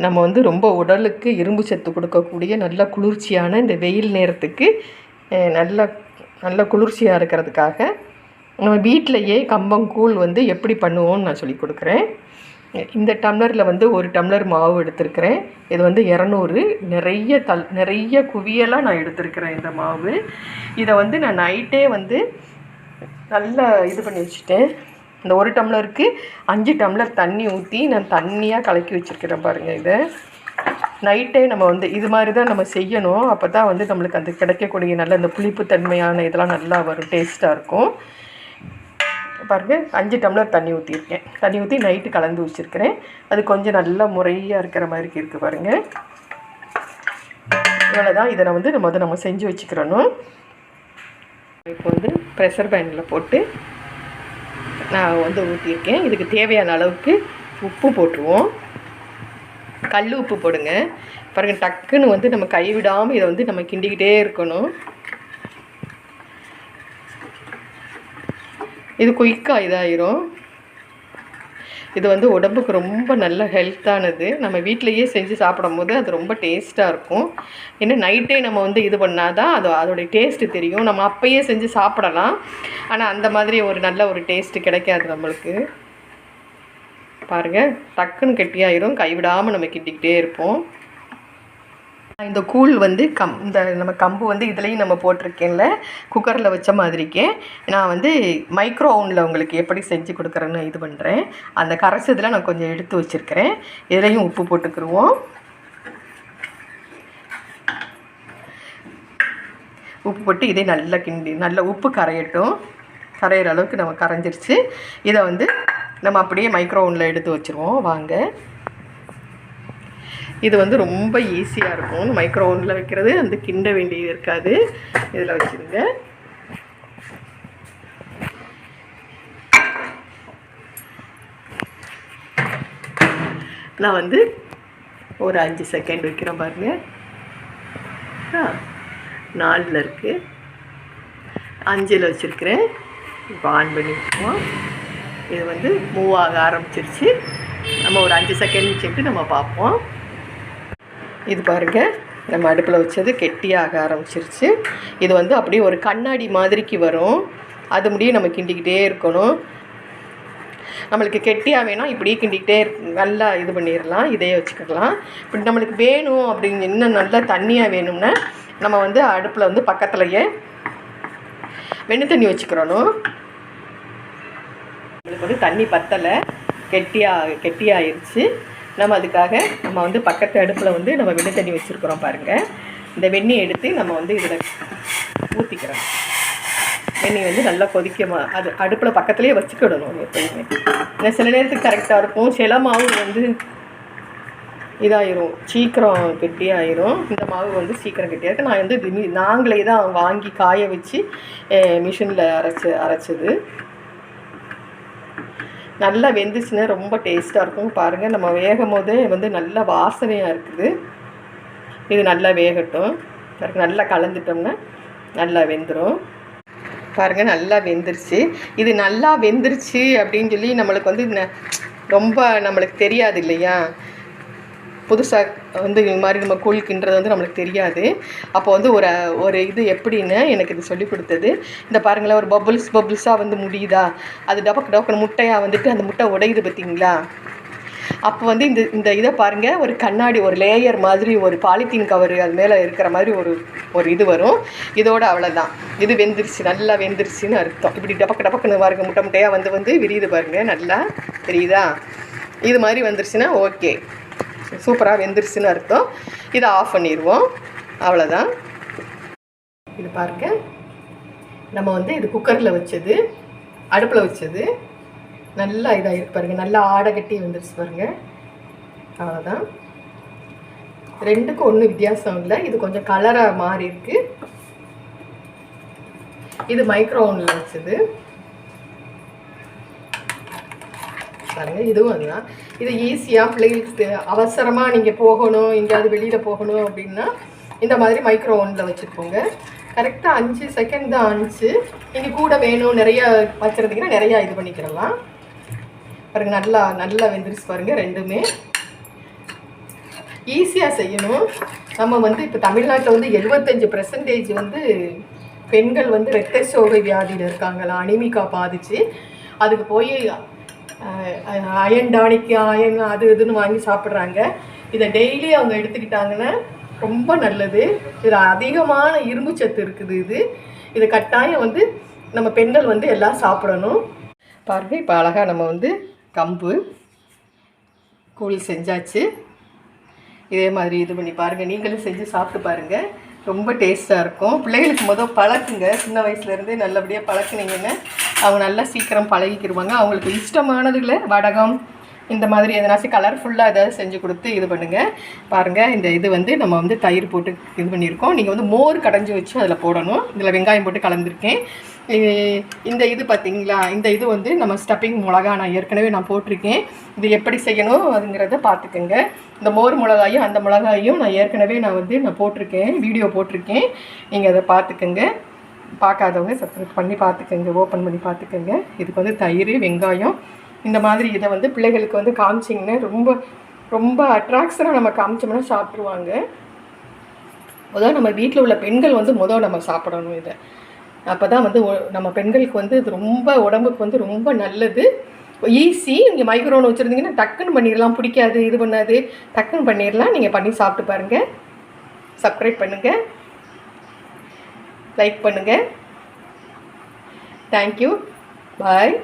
நம்ம வந்து ரொம்ப உடலுக்கு இரும்பு சத்து கொடுக்கக்கூடிய நல்ல குளிர்ச்சியான இந்த வெயில் நேரத்துக்கு நல்ல நல்ல குளிர்ச்சியாக இருக்கிறதுக்காக நம்ம வீட்டிலையே கம்பங்கூழ் வந்து எப்படி பண்ணுவோம்னு நான் சொல்லி கொடுக்குறேன். இந்த டம்ளரில் வந்து 1 டம்ளர் மாவு எடுத்துருக்கிறேன். இது வந்து 200 நிறைய குவியலாக நான் எடுத்துருக்கிறேன் இந்த மாவு. இதை வந்து நான் நைட்டே வந்து நல்லா இது பண்ணி வச்சுட்டேன். இந்த 1 டம்ளருக்கு 5 டம்ளர் தண்ணி ஊற்றி நான் தண்ணியாக கலக்கி வச்சுருக்கிறேன் பாருங்கள். இதை நைட்டே நம்ம வந்து இது மாதிரி தான் நம்ம செய்யணும். அப்போ தான் வந்து நம்மளுக்கு அந்த கிடைக்கக்கூடிய நல்ல இந்த புளிப்புத்தன்மையான இதெல்லாம் நல்லா வரும், டேஸ்ட்டாக இருக்கும். பாருங்கள் 5 டம்ளர் தண்ணி ஊற்றிருக்கேன். தண்ணி ஊற்றி நைட்டு கலந்து வச்சுருக்கிறேன். அது கொஞ்சம் நல்லா முறையாக இருக்கிற மாதிரி இருக்குது பாருங்கள். இவ்வளோ தான். இதை நான் வந்து நம்ம செஞ்சு வச்சுக்கிறணும். இப்போ வந்து ப்ரெஷர் பேனில் போட்டு நான் வந்து ஊற்றியிருக்கேன். இதுக்கு தேவையான அளவுக்கு உப்பு போட்டுருவோம். கல் உப்பு போடுங்க. பாருங்கள் டக்குன்னு வந்து நம்ம கைவிடாமல் இதை வந்து நம்ம கிண்டிக்கிட்டே இருக்கணும். இது குயிக்காக இதாயிரும். இது வந்து உடம்புக்கு ரொம்ப நல்ல ஹெல்த்தானது. நம்ம வீட்டிலையே செஞ்சு சாப்பிடும் போது அது ரொம்ப டேஸ்ட்டாக இருக்கும். ஏன்னா நைட்டே நம்ம வந்து இது பண்ணால் தான் அதோடைய டேஸ்ட்டு தெரியும். நம்ம அப்போயே செஞ்சு சாப்பிடலாம், ஆனால் அந்த மாதிரி ஒரு நல்ல ஒரு டேஸ்ட்டு கிடைக்காது நம்மளுக்கு. பாருங்கள் டக்குன்னு கெட்டியாயிரும். கைவிடாமல் நம்ம கிண்டிக்கிட்டே இருப்போம். இந்த கூழ் வந்து இந்த நம்ம கம்பு வந்து இதுலேயும் நம்ம போட்டிருக்கேன்ல, குக்கரில் வச்ச மாதிரிக்கே நான் வந்து மைக்ரோ ஓவனில் உங்களுக்கு எப்படி செஞ்சு கொடுக்குறேன்னு இது பண்ணுறேன். அந்த கரைச்சதில் நான் கொஞ்சம் எடுத்து வச்சுருக்கிறேன். இதுலேயும் உப்பு போட்டுக்கிடுவோம். உப்பு போட்டு இதே நல்லா கிண்டி நல்லா உப்பு கரையட்டும். கரையிற அளவுக்கு நம்ம கரைஞ்சிருச்சு. இதை வந்து நம்ம அப்படியே மைக்ரோ ஓவனில் எடுத்து வச்சுருவோம். வாங்க, இது வந்து ரொம்ப ஈஸியாக இருக்கும். மைக்ரோ ஓவனில் வைக்கிறது அந்த கிண்ட வேண்டியது இருக்காது. இதில் வச்சுருங்க. நான் வந்து ஒரு 5 செகண்ட் வைக்கிறேன் பாருங்கள். 4 இருக்குது, 5 வச்சுருக்கிறேன். இப்போ ஆன் பண்ணி வச்சுக்குவோம். இது வந்து மூவ் ஆக ஆரம்பிச்சிருச்சு. நம்ம ஒரு 5 செகண்ட் வச்சுட்டு நம்ம பார்ப்போம். இது பாருங்கள், நம்ம அடுப்பில் வச்சது கெட்டியாக ஆரம்பிச்சிருச்சு. இது வந்து அப்படியே ஒரு கண்ணாடி மாதிரிக்கு வரும். அது முடியும் நம்ம கிண்டிக்கிட்டே இருக்கணும். நம்மளுக்கு கெட்டியாக வேணால் இப்படியே கிண்டிக்கிட்டே நல்லா இது பண்ணிடலாம். இதையே வச்சுக்கலாம். இப்படி நம்மளுக்கு வேணும் அப்படிங்க இன்னும் நல்லா தண்ணியாக வேணும்னா நம்ம வந்து அடுப்பில் வந்து பக்கத்துலையே வெண்ணெய் தண்ணி வச்சுக்கிறணும். நம்மளுக்கு வந்து தண்ணி பத்தலை, கெட்டியாகிருச்சு. நம்ம அதுக்காக நம்ம வந்து பக்கத்து அடுப்பில் வந்து நம்ம வெண்ணெய் தண்ணி வச்சுருக்குறோம் பாருங்கள். இந்த வெண்ணெய் எடுத்து நம்ம வந்து இதில் ஊற்றிக்கிறோம். வெண்ணெய் வந்து நல்லா அது அடுப்பில் பக்கத்துலேயே வச்சுக்கிடணும் எப்போயுமே. ஏன்னா சில நேரத்துக்கு கரெக்டாக இருக்கும், சில மாவு வந்து இதாயிரும், சீக்கிரம் கெட்டியாயிரும். இந்த மாவு வந்து சீக்கிரம் கெட்டியாக நான் வந்து நாங்களே தான் வாங்கி காய வச்சு மிஷினில் அரைச்சது. நல்லா வெந்துச்சுன்னா ரொம்ப டேஸ்ட்டாக இருக்கும். பாருங்கள், நம்ம வேகும் போதே வந்து நல்ல வாசனையாக இருக்குது. இது நல்லா வேகட்டும். பாருங்கள், நல்லா கலந்துட்டோம்னா நல்லா வெந்துடும். பாருங்கள், நல்லா வெந்துருச்சு. இது நல்லா வெந்துருச்சு அப்படின்னு சொல்லி நம்மளுக்கு வந்து ரொம்ப நம்மளுக்கு தெரியாது இல்லையா. புதுசாக வந்து இது மாதிரி நம்ம கூழ் கிண்டுறது வந்து நம்மளுக்கு தெரியாது. அப்போ வந்து ஒரு இது எப்படின்னு எனக்கு இது சொல்லி கொடுத்தது. இந்த பாருங்களேன், ஒரு பபுள்ஸாக வந்து முடியுதா, அது டபக்கு முட்டையாக வந்துட்டு அந்த முட்டை உடையுது பார்த்தீங்களா. அப்போ வந்து இந்த இதை பாருங்கள், ஒரு கண்ணாடி ஒரு லேயர் மாதிரி ஒரு பாலித்தீன் கவர் அது மேலே இருக்கிற மாதிரி ஒரு இது வரும். இதோட அவ்வளோதான். இது வெந்துருச்சு, நல்லா வெந்துருச்சுன்னு அர்த்தம். இப்படி டபக்குன்னு பாருங்கள், முட்டையாக வந்து விரியுது பாருங்கள், நல்லா தெரியுதா. இது மாதிரி வந்துருச்சுன்னா ஓகே, சூப்பராக வெந்துருச்சுன்னு அர்த்தம். இதை ஆஃப் பண்ணிடுவோம். அவ்வளோதான். இது பாருங்கள், நம்ம வந்து இது குக்கரில் வச்சது, அடுப்பில் வச்சது நல்லா இதாக இருக்கு பாருங்கள். நல்லா ஆடை கட்டி வந்துருச்சு பாருங்கள். அவ்வளோதான். ரெண்டுக்கும் ஒன்றும் வித்தியாசம் இல்லை. இது கொஞ்சம் கலராக மாறி இருக்குது. இது மைக்ரோ ஓவனில் வச்சது பாருங்கள். இதுவும் அதுதான். இது ஈஸியாக பிள்ளைகளுக்கு அவசரமாக நீங்கள் போகணும், எங்கேயாவது வெளியில் போகணும் அப்படின்னா இந்த மாதிரி மைக்ரோ ஓவனில் வச்சுருக்கோங்க. கரெக்டாக 5 செகண்ட் தான் ஆனிச்சு. நீங்கள் கூட வேணும் நிறையா வச்சுருந்தீங்கன்னா நிறையா இது பண்ணிக்கிறலாம். பாருங்கள், நல்லா வெந்துருச்சு பாருங்கள். ரெண்டுமே ஈஸியாக செய்யணும். நம்ம வந்து இப்போ தமிழ்நாட்டில் வந்து 75% வந்து பெண்கள் வந்து இரத்த சோகை வியாதியில் இருக்காங்களா, அனிமிக்கா பாதிச்சு. அதுக்கு போய் அயன் டானிக் அயன் அது இதுன்னு வாங்கி சாப்பிட்றாங்க. இதை டெய்லி அவங்க எடுத்துக்கிட்டாங்கன்னா ரொம்ப நல்லது. இதில் அதிகமான இரும்பு சத்து இருக்குது. இது கட்டாயம் வந்து நம்ம பெண்கள் வந்து எல்லாம் சாப்பிடணும். பாருங்கள், இப்போ அழகாக நம்ம வந்து கம்பு கூழ் செஞ்சாச்சு. இதே மாதிரி இது பண்ணி பாருங்கள், நீங்களும் செஞ்சு சாப்பிட்டு பாருங்கள். ரொம்ப டேஸ்ட்டாக இருக்கும். பிள்ளைகளுக்கு பழக்குங்க. சின்ன வயசுலேருந்தே நல்லபடியாக பழக்குனீங்கன்னா அவங்க நல்லா சீக்கிரம் பழகிக்கிடுவாங்க. அவங்களுக்கு இஷ்டமானதுல வடகம் இந்த மாதிரி எதனாச்சும் கலர்ஃபுல்லாக எதாவது செஞ்சு கொடுத்து இது பண்ணுங்கள். பாருங்கள், இந்த இது வந்து நம்ம வந்து தயிர் போட்டு இது பண்ணியிருக்கோம். நீங்கள் வந்து மோர் கடைஞ்சி வச்சு அதில் போடணும். இதில் வெங்காயம் போட்டு கலந்துருக்கேன். இந்த இது பார்த்திங்களா, இந்த இது வந்து நம்ம ஸ்டப்பிங் மிளகா நான் ஏற்கனவே போட்டிருக்கேன். இது எப்படி செய்யணும் அதுங்கிறத பார்த்துக்கோங்க. இந்த மோர் மிளகாயும் அந்த மிளகாயும் நான் ஏற்கனவே நான் போட்டிருக்கேன், வீடியோ போட்டிருக்கேன். நீங்கள் அதை பார்த்துக்கோங்க. பார்க்காதவங்க சப்ஸ்கிரைப் பண்ணி பார்த்துக்கோங்க, ஓப்பன் பண்ணி பார்த்துக்கோங்க. இதுக்கு வந்து தயிர் வெங்காயம் இந்த மாதிரி இதை வந்து பிள்ளைகளுக்கு வந்து காமிச்சிங்கன்னா ரொம்ப ரொம்ப அட்ராக்ஷனாக நம்ம காமிச்சோம்னா சாப்பிட்ருவாங்க. முதல் நம்ம வீட்டில் உள்ள பெண்கள் வந்து நம்ம சாப்பிடணும் இதை. அப்போ தான் வந்து நம்ம பெண்களுக்கு வந்து இது ரொம்ப உடம்புக்கு வந்து ரொம்ப நல்லது. ஈஸி. நீங்கள் மைக்ரோன் வச்சுருந்தீங்கன்னா டக்குன்னு பண்ணிடலாம். பிடிக்காது இது பண்ணாது, டக்குன்னு பண்ணிடலாம். நீங்கள் பண்ணி சாப்பிட்டு பாருங்கள். சப்ஸ்கிரைப் பண்ணுங்கள், லைக் பண்ணுங்கள். தேங்க்யூ, பாய்.